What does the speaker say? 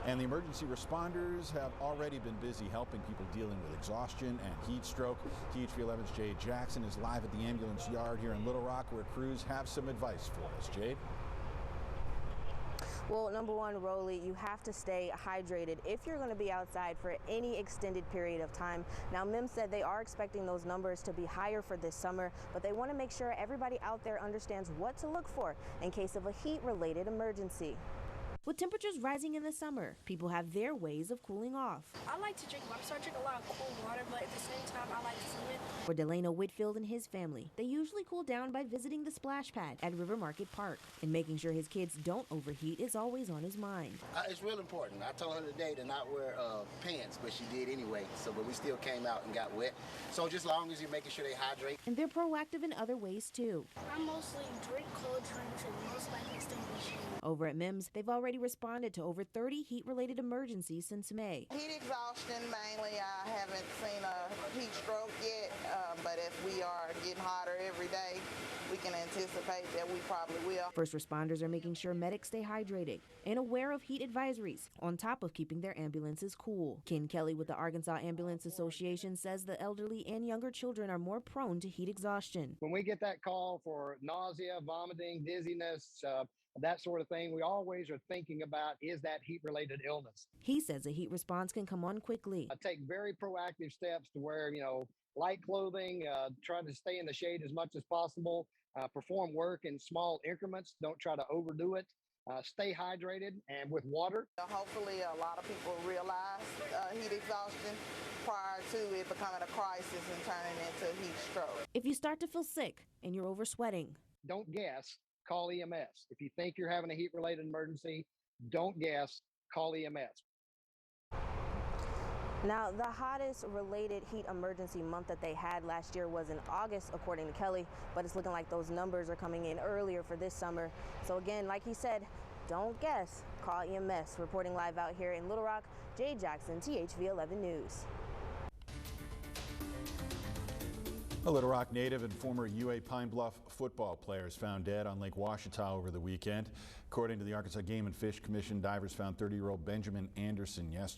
And the emergency responders have already been busy helping people dealing with exhaustion and heat stroke. THV11's Jade Jackson is live at the ambulance yard here in Little Rock, where crews have some advice for us. Jade? Well, number one, Rolly, you have to stay hydrated if you're going to be outside for any extended period of time. Now, MIM said they are expecting those numbers to be higher for this summer, but they want to make sure everybody out there understands what to look for in case of a heat-related emergency. With temperatures rising in the summer, people have their ways of cooling off. I like to drink water, so I drink a lot of cool water, but at the same time, I like to swim. For Delano Whitfield and his family, they usually cool down by visiting the splash pad at River Market Park. And making sure his kids don't overheat is always on his mind. It's real important. I told her today to not wear pants, but she did anyway. But we still came out and got wet. So just as long as you're making sure they hydrate. And they're proactive in other ways, too. I mostly drink cold drinks and most likely extinguish. Over at MIMS, they've already responded to over 30 heat-related emergencies since May. Heat exhaustion mainly. I haven't seen a heat stroke yet, but if we are getting hotter every day, we can anticipate that we probably will. First responders are making sure medics stay hydrated and aware of heat advisories, on top of keeping their ambulances cool. Ken Kelly with the Arkansas Ambulance Association says the elderly and younger children are more prone to heat exhaustion. When we get that call for nausea, vomiting, dizziness, that sort of thing, we always are thinking about, is that heat-related illness? He says a heat response can come on quickly. I take very proactive steps to wear, light clothing, try to stay in the shade as much as possible, perform work in small increments, don't try to overdo it, stay hydrated and with water. Hopefully a lot of people realize heat exhaustion prior to it becoming a crisis and turning into heat stroke. If you start to feel sick and you're oversweating, don't guess. Call EMS. If you think you're having a heat-related emergency, don't guess, call EMS. Now, the hottest related heat emergency month that they had last year was in August, according to Kelly, but it's looking like those numbers are coming in earlier for this summer. So again, like he said, don't guess, call EMS. Reporting live out here in Little Rock, Jade Jackson, THV 11 News. A Little Rock native and former UA Pine Bluff football players found dead on Lake Ouachita over the weekend. According to the Arkansas Game and Fish Commission, divers found 30-year-old Benjamin Anderson yesterday.